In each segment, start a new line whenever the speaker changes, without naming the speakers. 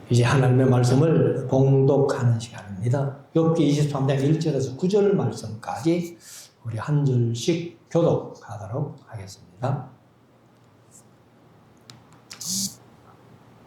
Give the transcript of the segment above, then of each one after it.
이제 하나님의 말씀을 봉독하는 시간입니다. 욥기 23장 1절에서 9절 말씀까지 우리 한 절씩 교독하도록 하겠습니다.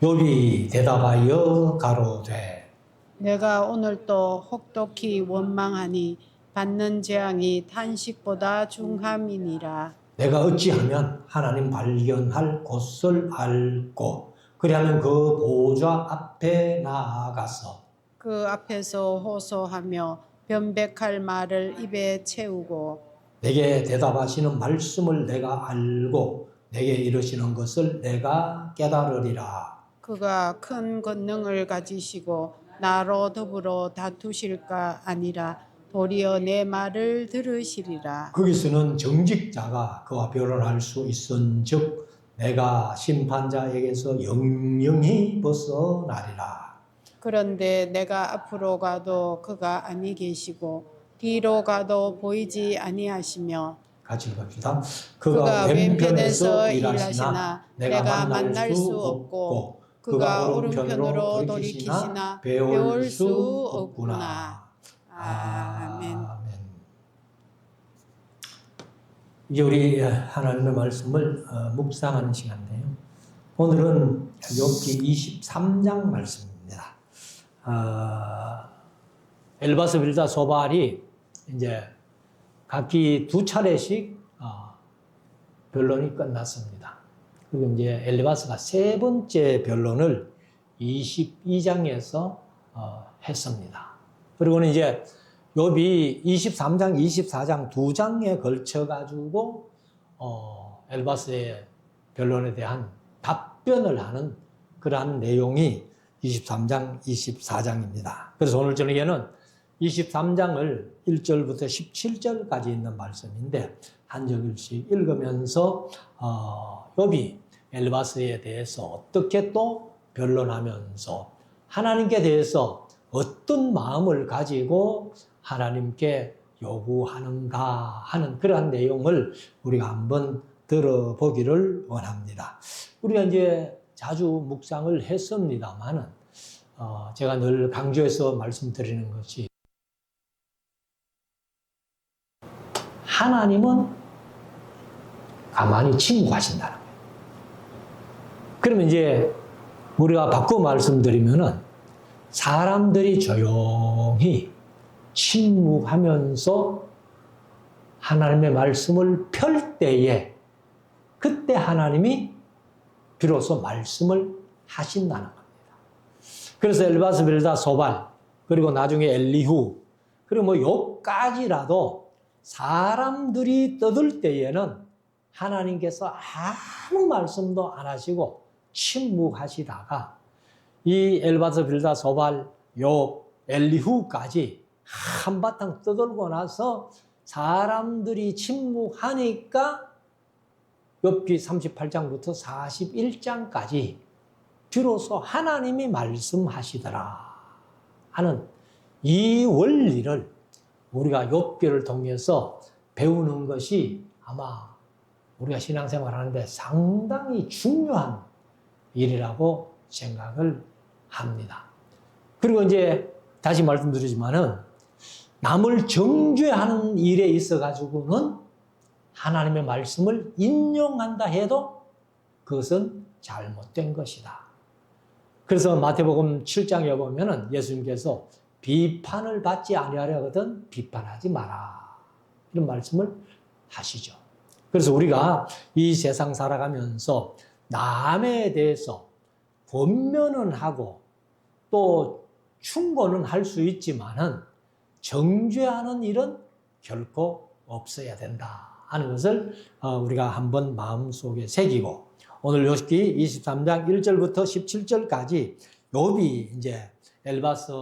욥이 대답하여 가로되
내가 오늘도 혹독히 원망하니 받는 재앙이 탄식보다 중함이니라.
내가 어찌하면 하나님 발견할 곳을 알고 그리하면 그 보좌 앞에 나아가서
그 앞에서 호소하며 변백할 말을 입에 채우고
내게 대답하시는 말씀을 내가 알고 내게 이르시는 것을 내가 깨달으리라.
그가 큰 권능을 가지시고 나로 더불어 다투실까 아니라 도리어 내 말을 들으시리라.
거기서는 정직자가 그와 변론할 수 있은즉 내가 심판자에게서 영영히 벗어나리라.
그런데 내가 앞으로 가도 그가 아니 계시고 뒤로 가도 보이지 아니하시며
같이 읽읍시다.
그가 왼편에서 일하시나 내가 만날 수 없고 그가 오른편으로 돌이키시나 배울 수 없구나. 아멘.
이제 우리 하나님의 말씀을 묵상하는 시간인데요. 오늘은 욥기 23장 말씀입니다. 엘바스 빌다 소발이 이제 각기 두 차례씩 변론이 끝났습니다. 그리고 이제 엘바스가 세 번째 변론을 22장에서 했습니다. 그리고는 이제 욥이 23장, 24장 두 장에 걸쳐 가지고 엘바스의 변론에 대한 답변을 하는 그러한 내용이 23장, 24장입니다. 그래서 오늘 저녁에는 23장을 1절부터 17절까지 있는 말씀인데 한 절씩 읽으면서 욥이 엘바스에 대해서 어떻게 또 변론하면서 하나님께 대해서 어떤 마음을 가지고 하나님께 요구하는가 하는 그러한 내용을 우리가 한번 들어보기를 원합니다. 우리가 이제 자주 묵상을 했습니다만은 제가 늘 강조해서 말씀드리는 것이 하나님은 가만히 침묵하신다는 거예요. 그러면 이제 우리가 바꿔 말씀드리면은 사람들이 조용히 침묵하면서 하나님의 말씀을 펼 때에 그때 하나님이 비로소 말씀을 하신다는 겁니다. 그래서 엘바스 빌다 소발 그리고 나중에 엘리후 그리고 뭐 요까지라도 사람들이 떠들 때에는 하나님께서 아무 말씀도 안 하시고 침묵하시다가 이 엘바스 빌다 소발 욥 엘리후까지 한바탕 떠들고 나서 사람들이 침묵하니까 욥기 38장부터 41장까지 비로소 하나님이 말씀하시더라 하는 이 원리를 우리가 욥기를 통해서 배우는 것이 아마 우리가 신앙생활 하는데 상당히 중요한 일이라고 생각을 합니다. 그리고 이제 다시 말씀드리지만은 남을 정죄하는 일에 있어 가지고는 하나님의 말씀을 인용한다 해도 그것은 잘못된 것이다. 그래서 마태복음 7장에 보면은 예수님께서 비판을 받지 아니하려거든 비판하지 마라. 이런 말씀을 하시죠. 그래서 우리가 이 세상 살아가면서 남에 대해서 권면은 하고 또 충고는 할 수 있지만은 정죄하는 일은 결코 없어야 된다 하는 것을 우리가 한번 마음속에 새기고 오늘 욥기 23장 1절부터 17절까지 욥이 이제 엘바스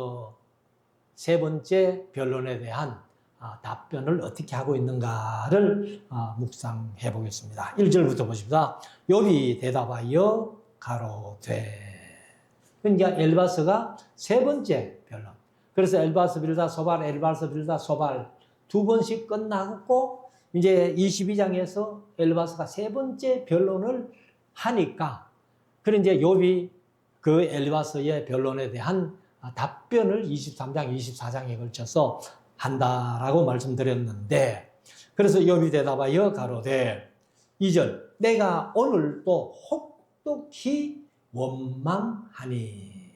세 번째 변론에 대한 답변을 어떻게 하고 있는가를 묵상해 보겠습니다. 1절부터 보십시다. 욥이 대답하여 가로되 그러니까 엘바스가 세 번째 변론. 그래서 엘바스 빌다 소발, 엘바스 빌다 소발 두 번씩 끝나고 이제 22장에서 엘바스가 세 번째 변론을 하니까 그래 이제 욥이 그 엘리바스의 변론에 대한 답변을 23장, 24장에 걸쳐서 한다라고 말씀드렸는데, 그래서 욥이 대답하여 가로되 2절 내가 오늘 또 혹독히 원망하니.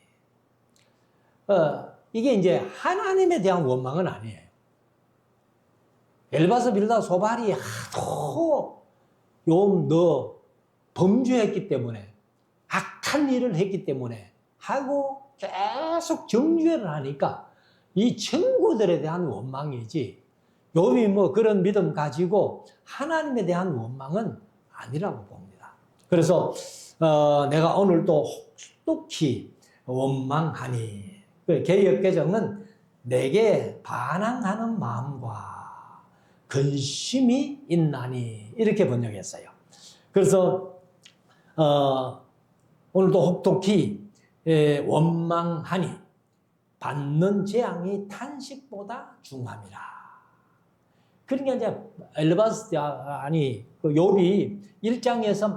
이게 이제 하나님에 대한 원망은 아니에요. 엘바스 빌다 소발이 하도 욥 너 범죄했기 때문에, 악한 일을 했기 때문에 하고 계속 정죄를 하니까 이 친구들에 대한 원망이지, 욥이 뭐 그런 믿음 가지고 하나님에 대한 원망은 아니라고 봅니다. 그래서 내가 오늘 또 혹독히 원망하니, 개역개정은 내게 반항하는 마음과 근심이 있나니, 이렇게 번역했어요. 그래서 오늘도 혹독히 원망하니 받는 재앙이 탄식보다 중함이라. 그러니까 이제 엘바스 아니 그 욥이 1장에서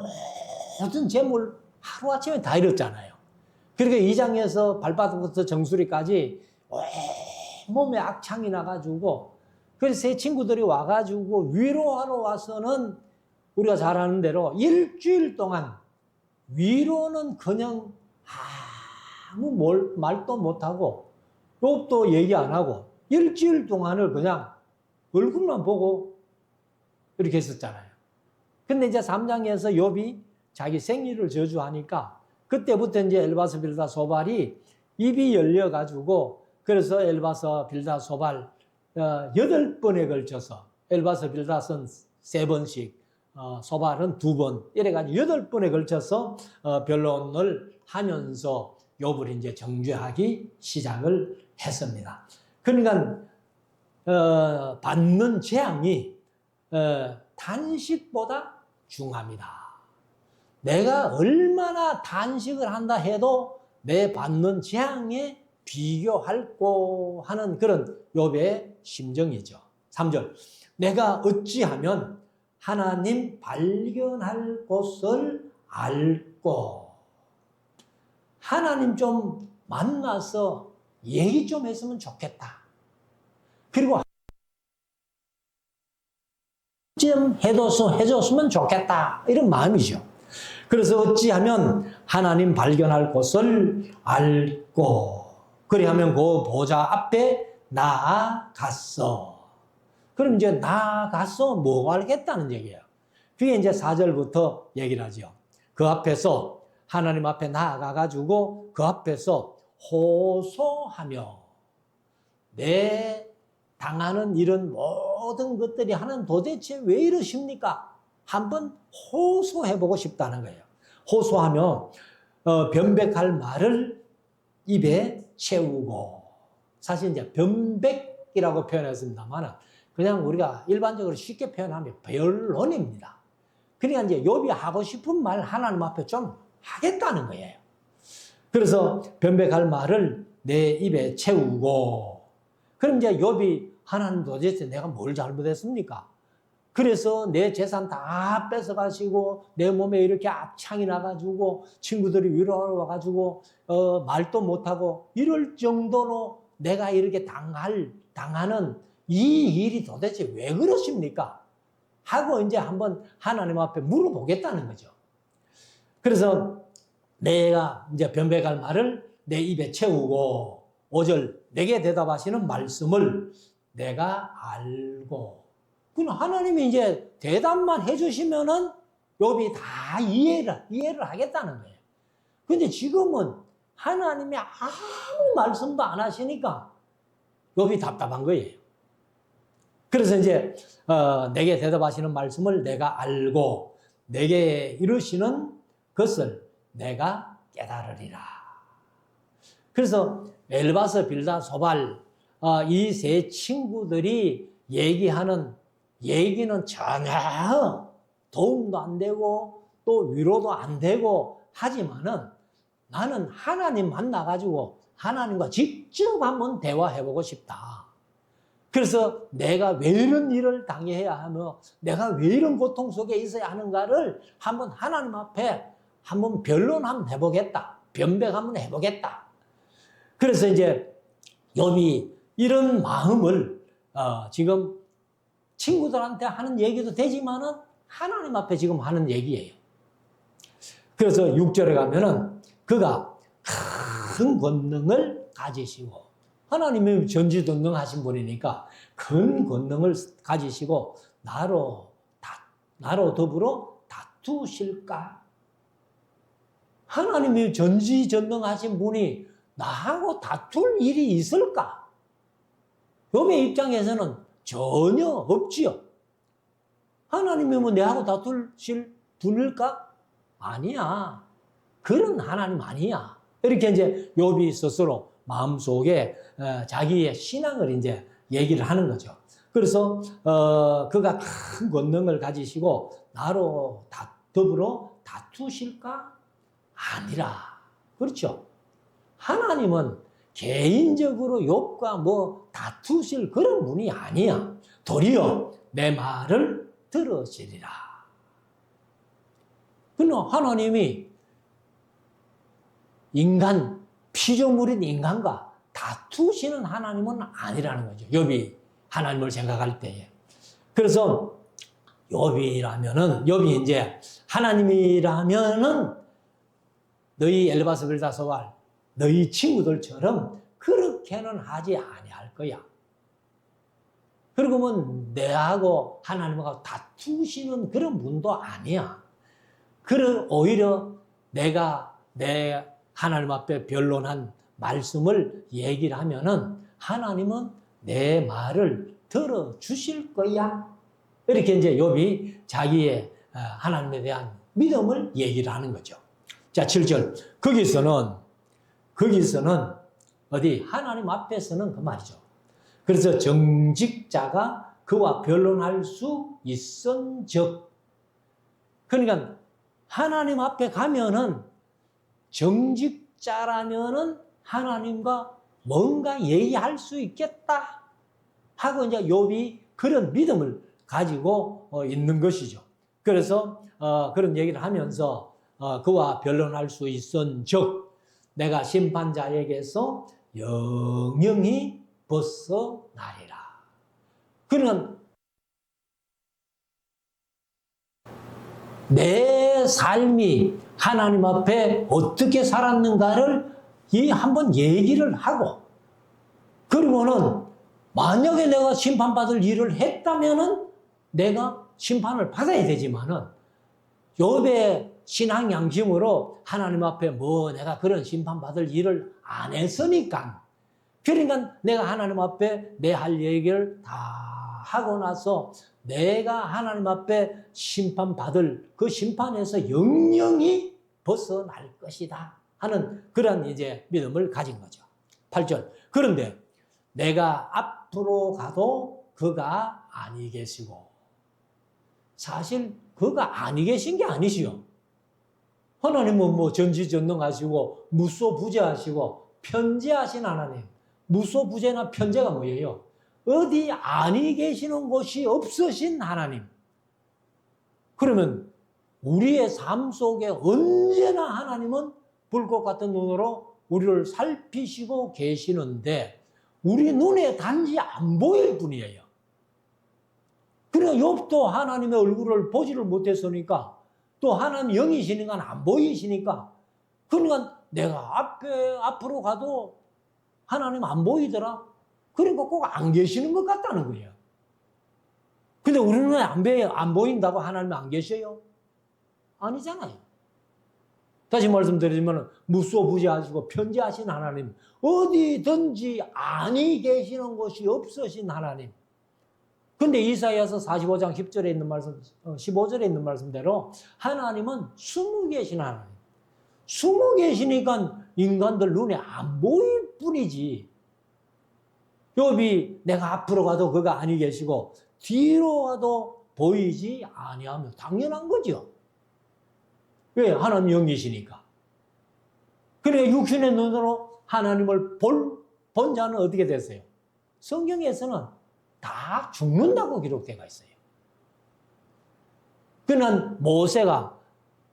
모든 재물 하루아침에 다 잃었잖아요. 그러니까 2장에서 발바닥부터 정수리까지 몸에 악창이 나가지고, 그래서 제 친구들이 와가지고 위로하러 와서는 우리가 잘 아는 대로 일주일 동안 위로는 그냥 아무 말도 못하고 욥도 얘기 안 하고 일주일 동안을 그냥 얼굴만 보고 이렇게 했었잖아요. 근데 이제 3장에서 욥이 자기 생일을 저주하니까 그때부터 이제 엘바스 빌다 소발이 입이 열려가지고, 그래서 엘바스 빌다 소발 8번에 걸쳐서, 엘바스 빌닷은 3번씩, 소발은 2번, 이래가지고 8번에 걸쳐서 변론을 하면서 욥을 이제 정죄하기 시작을 했습니다. 그러니까 받는 재앙이 단식보다 중합니다. 내가 얼마나 단식을 한다 해도 내 받는 재앙에 비교할고 하는 그런 욥의 심정이죠. 3절 내가 어찌하면 하나님 발견할 곳을 알고. 하나님 좀 만나서 얘기 좀 했으면 좋겠다. 그리고 좀 해줬으면 좋겠다, 이런 마음이죠. 그래서 어찌하면 하나님 발견할 곳을 알고, 그리하면 그 보좌 앞에 나아갔어. 그럼 이제 나아가서 뭐 알겠다는 얘기예요. 그게 이제 4절부터 얘기를 하죠. 그 앞에서, 하나님 앞에 나아가가지고 그 앞에서 호소하며, 내 당하는 이런 모든 것들이 하나님 도대체 왜 이러십니까? 한번 호소해보고 싶다는 거예요. 호소하며 변백할 말을 입에 채우고. 사실 이제 변백이라고 표현했습니다만 그냥 우리가 일반적으로 쉽게 표현하면 변론입니다. 그러니까 이제 욥이 하고 싶은 말 하나님 앞에 좀 하겠다는 거예요. 그래서 변백할 말을 내 입에 채우고. 그럼 이제 욥이 하나님 도대체 내가 뭘 잘못했습니까? 그래서 내 재산 다 뺏어가시고 내 몸에 이렇게 악창이 나가지고 친구들이 위로하러 와가지고 말도 못하고 이럴 정도로 내가 이렇게 당하는 이 일이 도대체 왜 그러십니까? 하고 이제 한번 하나님 앞에 물어보겠다는 거죠. 그래서 내가 이제 변백할 말을 내 입에 채우고, 5절 내게 대답하시는 말씀을 내가 알고. 그럼 하나님이 이제 대답만 해주시면은 욥이 다 이해를 하겠다는 거예요. 근데 지금은 하나님이 아무 말씀도 안 하시니까 욥이 답답한 거예요. 그래서 이제 내게 대답하시는 말씀을 내가 알고 내게 이르시는 것을 내가 깨달으리라. 그래서 엘바스, 빌닷, 소발 이 세 친구들이 얘기하는 얘기는 전혀 도움도 안 되고 또 위로도 안 되고 하지만은 나는 하나님 만나가지고 하나님과 직접 한번 대화해보고 싶다. 그래서 내가 왜 이런 일을 당해야 하며 내가 왜 이런 고통 속에 있어야 하는가를 한번 하나님 앞에 한번 변론 한번 해보겠다. 변백 한번 해보겠다. 그래서 이제 욥이 이런 마음을 지금 친구들한테 하는 얘기도 되지만은 하나님 앞에 지금 하는 얘기예요. 그래서 6절에 가면은 그가 큰 권능을 가지시고, 하나님이 전지전능하신 분이니까 큰 권능을 가지시고 나로 더불어 다투실까? 하나님이 전지전능하신 분이 나하고 다툴 일이 있을까? 욥의 입장에서는 전혀 없지요. 하나님이면 내하고 다투실 분일까? 아니야. 그런 하나님 아니야. 이렇게 이제 욥이 스스로 마음속에 자기의 신앙을 이제 얘기를 하는 거죠. 그래서 그가 큰 권능을 가지시고 나로 더불어 다투실까? 아니라. 그렇죠. 하나님은 개인적으로 욥과 뭐 다투실 그런 분이 아니야. 도리어 내 말을 들으시리라. 그러나 하나님이 피조물인 인간과 다투시는 하나님은 아니라는 거죠. 욥이 하나님을 생각할 때에. 그래서 욥이 이제 하나님이라면은 너희 엘바스 빌다소발 너희 친구들처럼 그렇게는 하지 아니할 거야. 그러면 내하고 하나님하고 다투시는 그런 분도 아니야. 오히려 내가 내 하나님 앞에 변론한 말씀을 얘기를 하면은 하나님은 내 말을 들어주실 거야. 이렇게 이제 욥이 자기의 하나님에 대한 믿음을 얘기를 하는 거죠. 자, 7절. 거기서는 어디 하나님 앞에서는 그 말이죠. 그래서 정직자가 그와 변론할 수 있은즉, 그러니까 하나님 앞에 가면은 정직자라면은 하나님과 뭔가 얘기할 수 있겠다 하고 이제 욥이 그런 믿음을 가지고 있는 것이죠. 그래서 그런 얘기를 하면서 그와 변론할 수 있은즉 내가 심판자에게서 영영히 벗어나리라. 그러면 내 삶이 하나님 앞에 어떻게 살았는가를 한번 얘기를 하고, 그리고는 만약에 내가 심판받을 일을 했다면은 내가 심판을 받아야 되지만은 욥의 신앙 양심으로 하나님 앞에 내가 그런 심판받을 일을 안 했으니까, 그러니까 내가 하나님 앞에 내 할 얘기를 다 하고 나서 내가 하나님 앞에 심판받을 그 심판에서 영영히 벗어날 것이다 하는 그런 이제 믿음을 가진 거죠. 8절. 그런데 내가 앞으로 가도 그가 아니 계시고, 사실 그가 아니 계신 게 아니시요. 하나님은 전지전능하시고 무소부재하시고 편재하신 하나님. 무소부재나 편재가 뭐예요? 어디 아니 계시는 곳이 없으신 하나님. 그러면 우리의 삶 속에 언제나 하나님은 불꽃 같은 눈으로 우리를 살피시고 계시는데 우리 눈에 단지 안 보일 뿐이에요. 그러니까 욥도 하나님의 얼굴을 보지를 못했으니까, 또 하나님 영이시니까 안 보이시니까, 그러니까 내가 앞으로 가도 하나님 안 보이더라. 그러니까 꼭 안 계시는 것 같다는 거예요. 근데 우리 눈에 안 보인다고 하나님 안 계셔요? 아니잖아요. 다시 말씀드리면 무소부재하시고 편재하신 하나님, 어디든지 아니 계시는 곳이 없으신 하나님. 근데 이사야서 45장 10절에 있는 말씀, 15절에 있는 말씀대로 하나님은 숨어 계신 하나님. 숨어 계시니까 인간들 눈에 안 보일 뿐이지. 욥이 내가 앞으로 가도 그가 아니 계시고 뒤로 가도 보이지 아니하며 당연한 거죠. 왜? 하나님 영이시니까. 그래 육신의 눈으로 하나님을 본 자는 어떻게 됐어요? 성경에서는 다 죽는다고 기록되어 있어요. 그는 모세가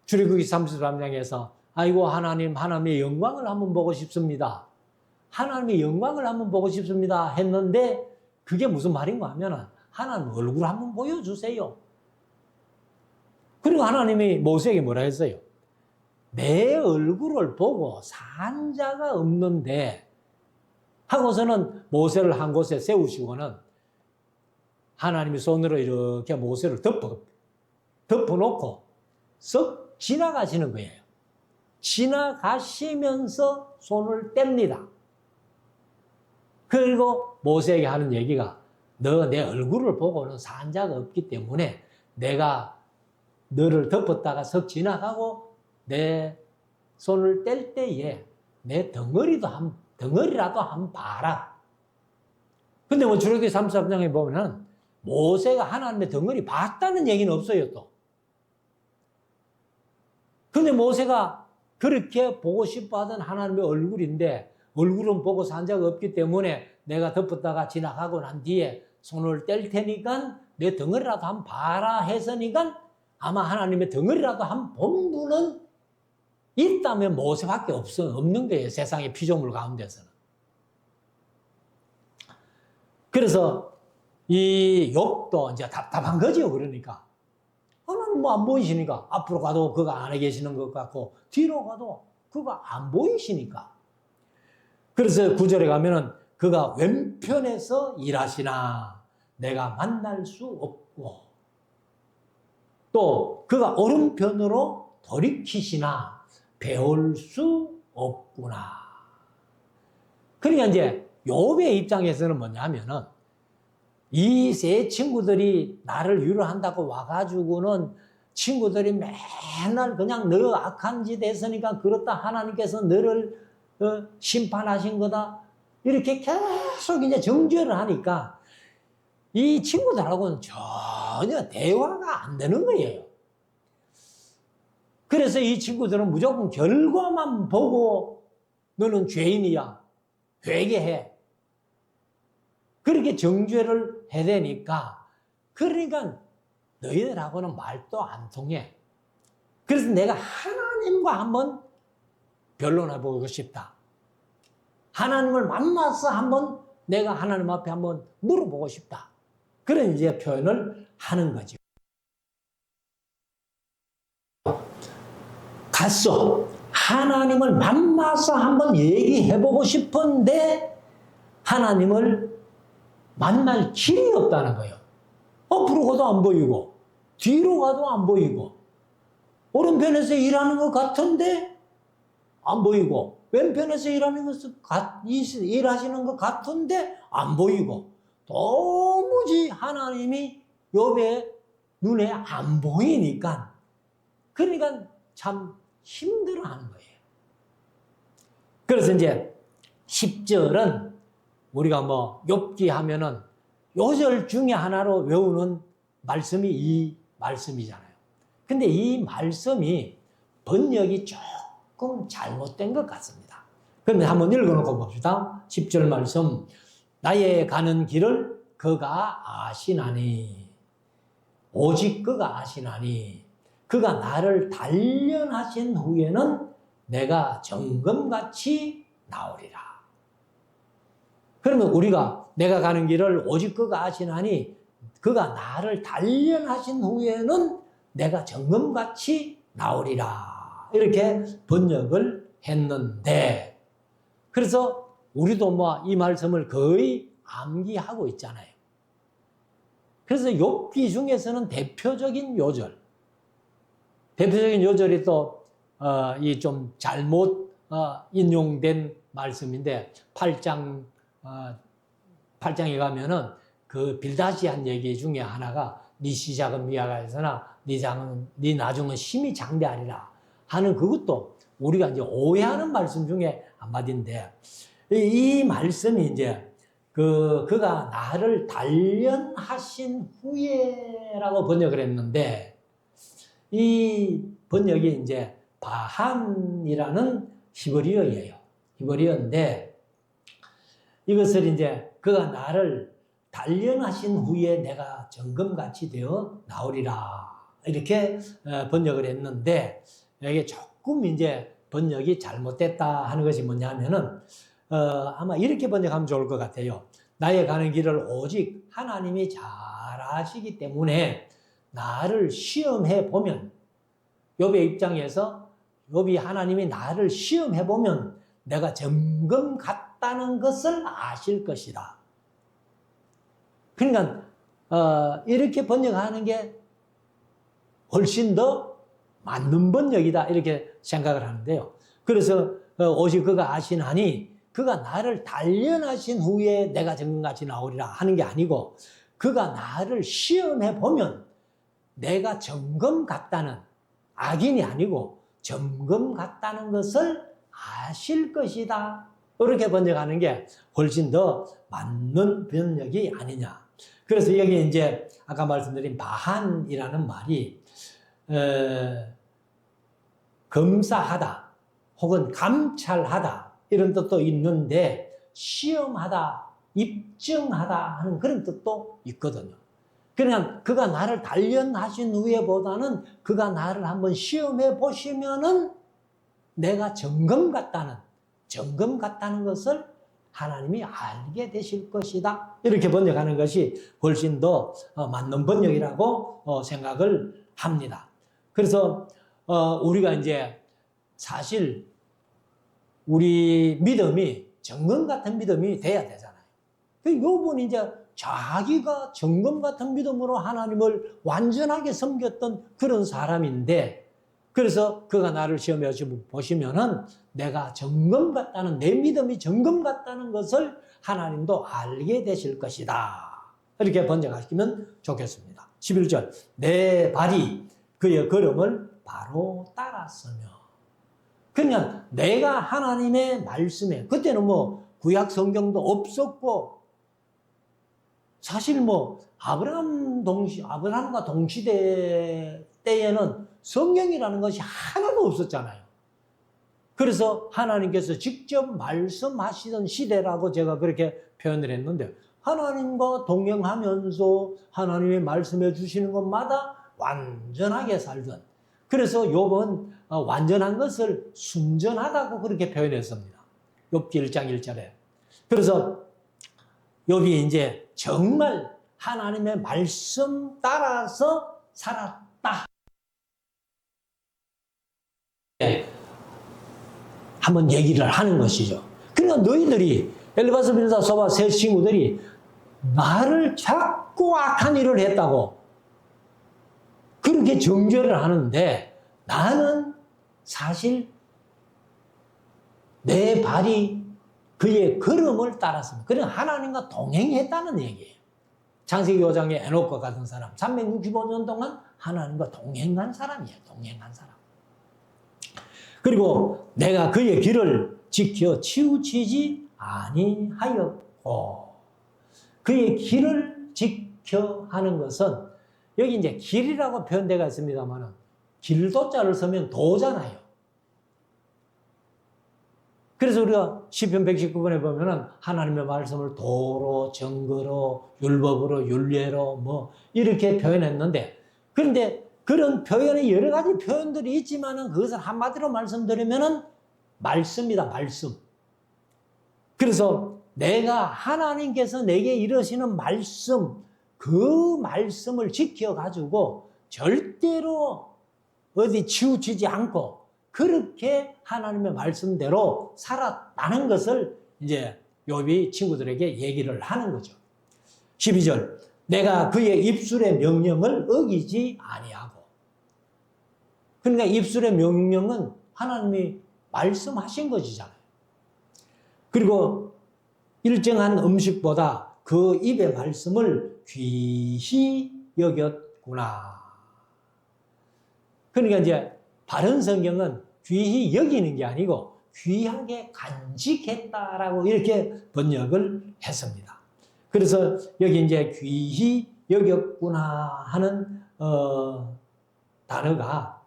출애굽기 33장에서 아이고 하나님, 하나님의 영광을 한번 보고 싶습니다. 하나님의 영광을 한번 보고 싶습니다 했는데 그게 무슨 말인가 하면 하나님 얼굴 한번 보여주세요. 그리고 하나님이 모세에게 뭐라 했어요? 내 얼굴을 보고 산 자가 없는데 하고서는 모세를 한 곳에 세우시고는 하나님이 손으로 이렇게 모세를 덮어놓고 썩 지나가시는 거예요. 지나가시면서 손을 뗍니다. 그리고 모세에게 하는 얘기가 너 내 얼굴을 보고는 산 자가 없기 때문에 내가 너를 덮었다가 썩 지나가고 내 손을 뗄 때에 내 덩어리라도 한번 봐라. 근데 뭐 출애굽기 33장에 보면은 모세가 하나님의 덩어리 봤다는 얘기는 없어요, 또. 근데 모세가 그렇게 보고 싶어 하던 하나님의 얼굴인데 얼굴은 보고 산 자가 없기 때문에 내가 덮었다가 지나가고 난 뒤에 손을 뗄 테니까 내 덩어리라도 한번 봐라 해서니까 아마 하나님의 덩어리라도 한번 본 분은 있다면 모세밖에 없는 거예요. 세상의 피조물 가운데서는. 그래서 이 욥도 이제 답답한 거죠. 그러니까 하나님 뭐 안 보이시니까 앞으로 가도 그가 안에 계시는 것 같고 뒤로 가도 그가 안 보이시니까. 그래서 9절에 가면은 그가 왼편에서 일하시나 내가 만날 수 없고 또 그가 오른편으로 돌이키시나 배울 수 없구나. 그러니까 이제 욥의 입장에서는 뭐냐면은 이 세 친구들이 나를 위로한다고 와가지고는 친구들이 맨날 그냥 너 악한 짓 했으니까 그렇다 하나님께서 너를 심판하신 거다 이렇게 계속 이제 정죄를 하니까 이 친구들하고는 전혀 대화가 안 되는 거예요. 그래서 이 친구들은 무조건 결과만 보고 너는 죄인이야. 회개해. 그렇게 정죄를 해대니까 그러니까 너희들하고는 말도 안 통해. 그래서 내가 하나님과 한번 변론해보고 싶다. 하나님을 만나서 한번 내가 하나님 앞에 한번 물어보고 싶다. 그런 이제 표현을 하는 거죠. 갔어. 하나님을 만나서 한번 얘기해보고 싶은데 하나님을 만날 길이 없다는 거예요. 앞으로 가도 안 보이고 뒤로 가도 안 보이고 오른편에서 일하는 것 같은데 안 보이고 왼편에서 일하시는 것 같은데 안 보이고 도무지 하나님이 욥의 눈에 안 보이니까 그러니까 참 힘들어하는 거예요. 그래서 이제 10절은 우리가 뭐 욥기 하면은 요절 중에 하나로 외우는 말씀이 이 말씀이잖아요. 근데 이 말씀이 번역이 조금 잘못된 것 같습니다. 그러면 한번 읽어놓고 봅시다. 10절 말씀. 나의 가는 길을 그가 아시나니 오직 그가 아시나니 그가 나를 단련하신 후에는 내가 정금같이 나오리라. 그러면 우리가 내가 가는 길을 오직 그가 아시나니 그가 나를 단련하신 후에는 내가 정금같이 나오리라. 이렇게 번역을 했는데 그래서 우리도 뭐 이 말씀을 거의 암기하고 있잖아요. 그래서 욥기 중에서는 대표적인 요절이 또 이 좀 잘못 인용된 말씀인데 8장에 가면은 그 빌다시한 얘기 중에 하나가 네 시작은 미약하였으나 네 나중은 심히 장대하리라 하는 그것도 우리가 이제 오해하는 말씀 중에 한마디인데 이 말씀이 이제 그가 나를 단련하신 후에라고 번역을 했는데 이 번역이 이제 바한이라는 히브리어예요. 히브리어인데 이것을 이제 그가 나를 단련하신 후에 내가 정금같이 되어 나오리라 이렇게 번역을 했는데 이게 조금 이제 번역이 잘못됐다 하는 것이 뭐냐면은 아마 이렇게 번역하면 좋을 것 같아요. 나의 가는 길을 오직 하나님이 잘 아시기 때문에 나를 시험해 보면, 욥의 입장에서 욥이 하나님이 나를 시험해 보면 내가 점검 같다는 것을 아실 것이다. 그러니까 이렇게 번역하는 게 훨씬 더 맞는 번역이다 이렇게 생각을 하는데요. 그래서 오직 그가 아시나니 그가 나를 단련하신 후에 내가 정금같이 나오리라 하는 게 아니고, 그가 나를 시험해 보면 내가 점검 같다는, 악인이 아니고 점검 같다는 것을 아실 것이다. 이렇게 번역하는 게 훨씬 더 맞는 번역이 아니냐. 그래서 여기 이제 아까 말씀드린 바한이라는 말이 검사하다 혹은 감찰하다 이런 뜻도 있는데, 시험하다, 입증하다 하는 그런 뜻도 있거든요. 그냥 그가 나를 단련하신 후에 보다는 그가 나를 한번 시험해 보시면은 내가 점검 같다는 것을 하나님이 알게 되실 것이다. 이렇게 번역하는 것이 훨씬 더 맞는 번역이라고 생각을 합니다. 그래서 우리가 이제 사실 우리 믿음이 점검 같은 믿음이 돼야 되잖아요. 요분이 이제 자기가 점검 같은 믿음으로 하나님을 완전하게 섬겼던 그런 사람인데, 그래서 그가 나를 시험해 보시면은 내가 점검 같다는, 내 믿음이 점검 같다는 것을 하나님도 알게 되실 것이다. 이렇게 번역하시면 좋겠습니다. 11절, 내 발이 그의 걸음을 바로 따랐으며. 그냥 내가 하나님의 말씀에, 그때는 뭐 구약 성경도 없었고, 사실 뭐 아브라함과 동시대 때에는 성경이라는 것이 하나도 없었잖아요. 그래서 하나님께서 직접 말씀하시던 시대라고 제가 그렇게 표현을 했는데, 하나님과 동행하면서 하나님의 말씀해 주시는 것마다 완전하게 살던, 그래서 욥은 완전한 것을 순전하다고 그렇게 표현했습니다. 욥기 1장 1절에. 그래서 욥이 이제 정말 하나님의 말씀 따라서 살았다. 한번 얘기를 하는 것이죠. 그러니까 너희들이, 엘리바스, 빌다, 소바 세 친구들이 나를 자꾸 악한 일을 했다고 그렇게 정죄를 하는데, 나는 사실 내 발이 그의 걸음을 따랐습니다. 그냥 하나님과 동행했다는 얘기예요. 창세기 5장의 에녹과 같은 사람, 365년 동안 하나님과 동행한 사람이에요. 동행한 사람. 그리고 내가 그의 길을 지켜 치우치지 아니하였고, 그의 길을 지켜 하는 것은, 여기 이제 길이라고 표현되어 있습니다만은 길도자를 쓰면 도잖아요. 그래서 우리가 시편 119편에 보면은 하나님의 말씀을 도로, 정거로, 율법으로, 율례로 뭐 이렇게 표현했는데, 그런데 그런 표현의 여러 가지 표현들이 있지만은 그것을 한마디로 말씀드리면은 말씀이다, 말씀. 그래서 내가 하나님께서 내게 이러시는 말씀, 그 말씀을 지켜가지고 절대로 어디 치우치지 않고 그렇게 하나님의 말씀대로 살았다는 것을 이제 욥이 친구들에게 얘기를 하는 거죠. 12절, 내가 그의 입술의 명령을 어기지 아니하고. 그러니까 입술의 명령은 하나님이 말씀하신 것이잖아요. 그리고 일정한 음식보다 그 입의 말씀을 귀히 여겼구나. 그러니까 이제 바른 성경은 귀히 여기는 게 아니고 귀하게 간직했다라고 이렇게 번역을 했습니다. 그래서 여기 이제 귀히 여겼구나 하는 단어가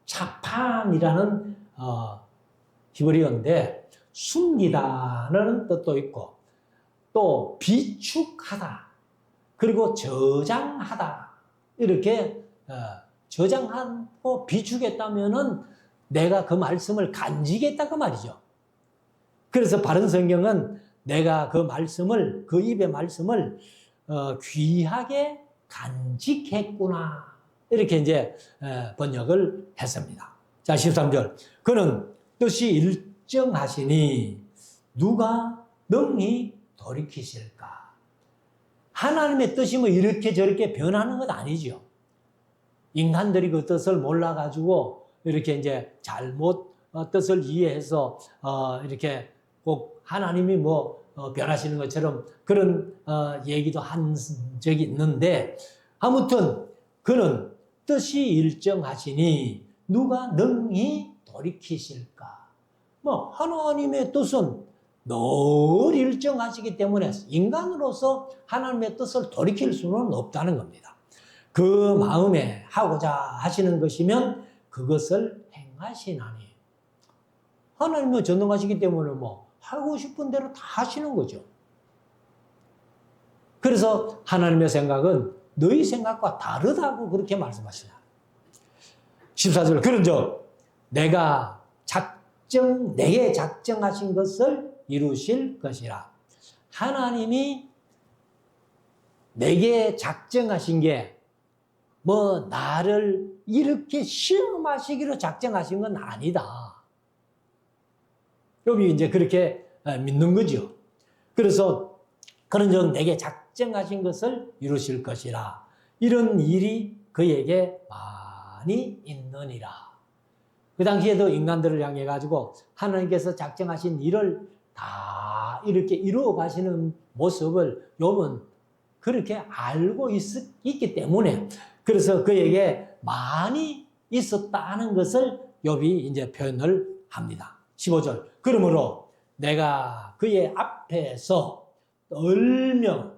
차판이라는 히브리어인데, 숨기다라는 뜻도 있고, 또 비축하다, 그리고 저장하다, 이렇게 저장하고 비축했다면은 내가 그 말씀을 간직했다 그 말이죠. 그래서 바른 성경은 내가 그 말씀을, 그 입의 말씀을 귀하게 간직했구나. 이렇게 이제 번역을 했습니다. 자, 13절. 그는 뜻이 일정하시니 누가 능히 돌이키실까? 하나님의 뜻이 뭐 이렇게 저렇게 변하는 것 아니죠. 인간들이 그 뜻을 몰라가지고 이렇게 이제 잘못 뜻을 이해해서 이렇게 꼭 하나님이 뭐 변하시는 것처럼 그런 얘기도 한 적이 있는데, 아무튼 그는 뜻이 일정하시니 누가 능히 돌이키실까? 뭐 하나님의 뜻은 늘 일정하시기 때문에 인간으로서 하나님의 뜻을 돌이킬 수는 없다는 겁니다. 그 마음에 하고자 하시는 것이면 그것을 행하시나니. 하나님은 전능하시기 때문에 뭐 하고 싶은 대로 다 하시는 거죠. 그래서 하나님의 생각은 너희 생각과 다르다고 그렇게 말씀하시나. 14절. 그런즉 내게 작정하신 것을 이루실 것이라. 하나님이 내게 작정하신 게 뭐 나를 이렇게 시험하시기로 작정하신 건 아니다. 여기 이제 그렇게 믿는 거죠. 그래서 그런즉 내게 작정하신 것을 이루실 것이라. 이런 일이 그에게 많이 있느니라. 그 당시에도 인간들을 향해 가지고 하나님께서 작정하신 일을 다 이렇게 이루어 가시는 모습을 욥은 그렇게 알고 있기 때문에, 그래서 그에게 많이 있었다는 것을 욥이 이제 표현을 합니다. 15절. 그러므로 내가 그의 앞에서 떨며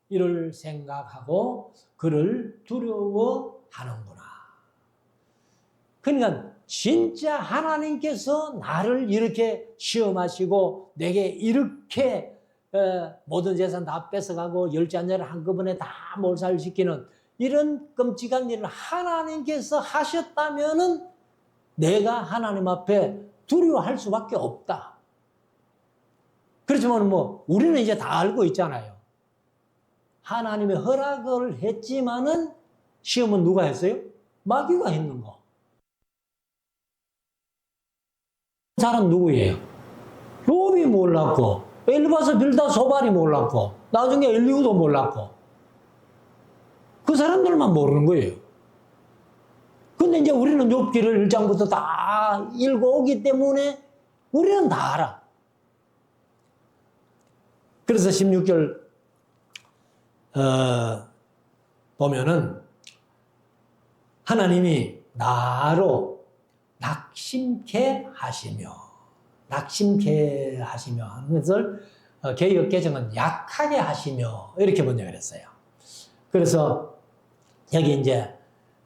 이를 생각하고 그를 두려워하는구나. 그러니까 진짜 하나님께서 나를 이렇게 시험하시고 내게 이렇게 모든 재산 다 뺏어가고 열잔자를 한꺼번에 다 몰살시키는 이런 끔찍한 일을 하나님께서 하셨다면은 내가 하나님 앞에 두려워할 수밖에 없다. 그렇지만 뭐 우리는 이제 다 알고 있잖아요. 하나님의 허락을 했지만은 시험은 누가 했어요? 마귀가 했는 거. 사람 누구예요? 욥이 몰랐고, 엘바스 빌다 소발이 몰랐고, 나중에 엘리후도 몰랐고, 그 사람들만 모르는 거예요. 근데 이제 우리는 욥기를 1장부터 다 읽어오기 때문에 우리는 다 알아. 그래서 16절 보면은 하나님이 나로 낙심케 하시며 하는 것을 개역 개정은 약하게 하시며 이렇게 번역을 했어요. 그래서 여기 이제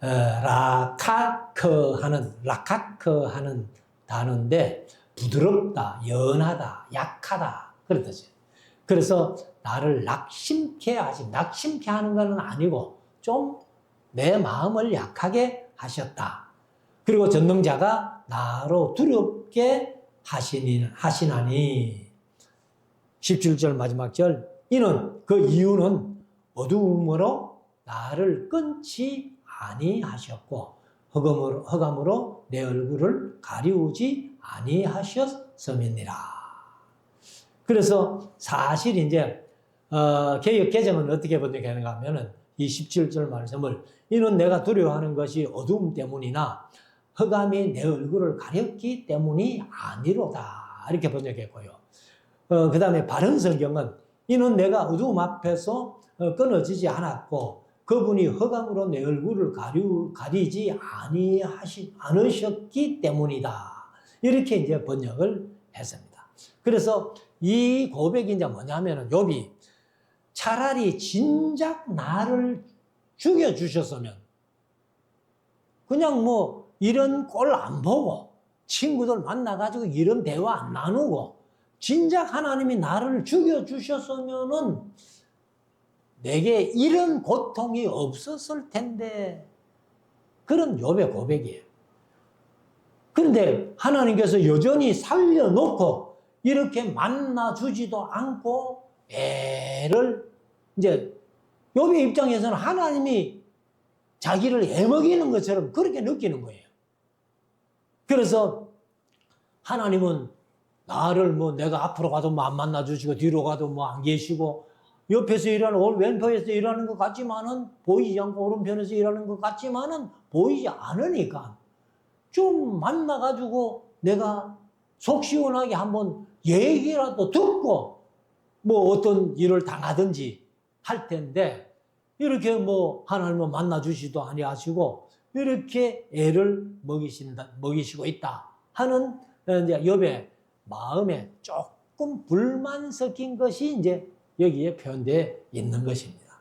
라카크 하는 단어인데 부드럽다, 연하다, 약하다 그런 뜻이에요. 그래서 나를 낙심케 하는 건 아니고 좀 내 마음을 약하게 하셨다. 그리고 전능자가 나로 두렵게 하시나니. 17절 마지막 절. 그 이유는 어두움으로 나를 끊지 아니하셨고 흑암으로 내 얼굴을 가리우지 아니하셨음이니라. 그래서 사실 이제 개역 개정은 어떻게 번역하는가 하면은 이 17절 말씀을 이는 내가 두려워하는 것이 어두움 때문이나 흑암이 내 얼굴을 가렸기 때문이 아니로다. 이렇게 번역했고요. 그 다음에 바른 성경은 이는 내가 어두움 앞에서 끊어지지 않았고 그분이 흑암으로 내 얼굴을 가리지 않으셨기 때문이다. 이렇게 이제 번역을 했습니다. 그래서 이 고백이 이제 뭐냐면은 욥이 차라리 진작 나를 죽여주셨으면 그냥 뭐 이런 꼴 안 보고 친구들 만나가지고 이런 대화 안 나누고 진작 하나님이 나를 죽여주셨으면은 내게 이런 고통이 없었을 텐데, 그런 욥의 고백이에요. 그런데 하나님께서 여전히 살려놓고 이렇게 만나주지도 않고 애를 이제 욥의 입장에서는 하나님이 자기를 애먹이는 것처럼 그렇게 느끼는 거예요. 그래서 하나님은 나를 뭐 내가 앞으로 가도 뭐 안 만나주시고 뒤로 가도 뭐 안 계시고 옆에서 일하는 왼편에서 일하는 것 같지만은 보이지 않고 오른편에서 일하는 것 같지만은 보이지 않으니까 좀 만나가지고 내가 속 시원하게 한번 얘기라도 듣고 뭐 어떤 일을 당하든지 할 텐데 이렇게 뭐 하나님은 만나주시도 아니하시고 이렇게 애를 먹이시고 있다 하는 이제 욥의 마음에 조금 불만 섞인 것이 이제 여기에 표현되어 있는 것입니다.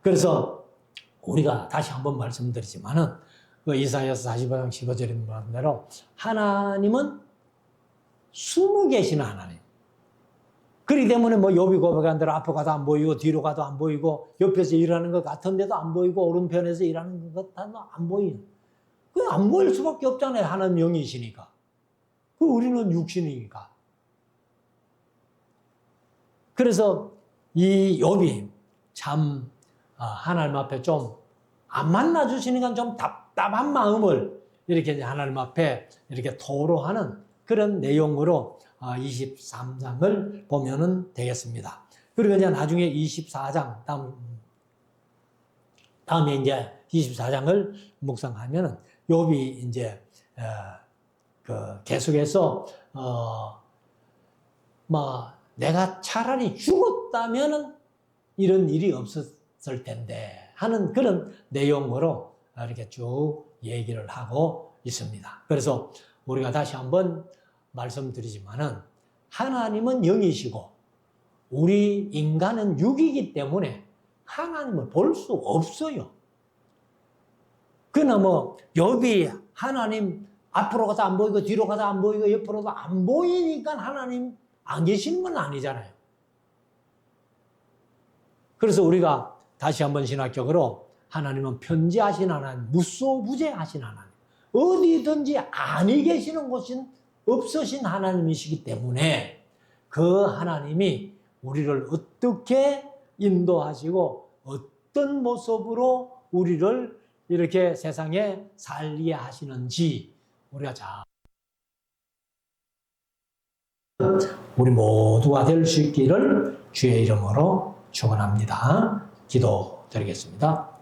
그래서 우리가 다시 한번 말씀드리지만은 그 이사야서 45장 15절에 말한 대로 하나님은 숨어 계시는 하나님. 그렇기 때문에 뭐 욥이 고백한 대로 앞으로 가도 안 보이고 뒤로 가도 안 보이고 옆에서 일하는 것 같은데도 안 보이고 오른편에서 일하는 것 같아도 안 보이는. 그 안 보일 수밖에 없잖아요. 하나님 영이시니까. 그 우리는 육신이니까. 그래서 이 욥이 참 하나님 앞에 좀 안 만나 주시니까 좀 답답한 마음을 이렇게 하나님 앞에 이렇게 토로하는 그런 내용으로 23장을 보면은 되겠습니다. 그리고 이제 나중에 24장 다음에 이제 24장을 묵상하면은 욥이 이제 계속해서 내가 차라리 죽었다면은 이런 일이 없었을 텐데 하는 그런 내용으로 이렇게 쭉 얘기를 하고 있습니다. 그래서 우리가 다시 한번 말씀드리지만은 하나님은 영이시고 우리 인간은 육이기 때문에 하나님을 볼 수 없어요. 그러나 뭐 욥이 하나님 앞으로 가서 안 보이고 뒤로 가서 안 보이고 옆으로도 안 보이니까 하나님 안 계시는 건 아니잖아요. 그래서 우리가 다시 한번 신학적으로 하나님은 편지하신 하나님, 무소부재하신 하나님, 어디든지 아니 계시는 곳은 없으신 하나님이시기 때문에 그 하나님이 우리를 어떻게 인도하시고 어떤 모습으로 우리를 이렇게 세상에 살게 하시는지 우리가 우리 모두가 될 수 있기를 주의 이름으로 축원합니다. 기도드리겠습니다.